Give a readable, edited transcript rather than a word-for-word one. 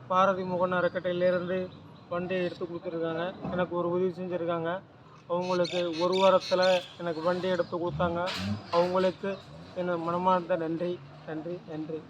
பாரதி முகன் அறக்கட்டையிலேருந்து வண்டியை எடுத்து கொடுத்துருக்காங்க. எனக்கு ஒரு உதவி செஞ்சுருக்காங்க. அவங்களுக்கு ஒரு வாரத்தில் எனக்கு வண்டி எடுத்து கொடுத்தாங்க. அவங்களுக்கு என் மனமார்ந்த நன்றி நன்றி நன்றி.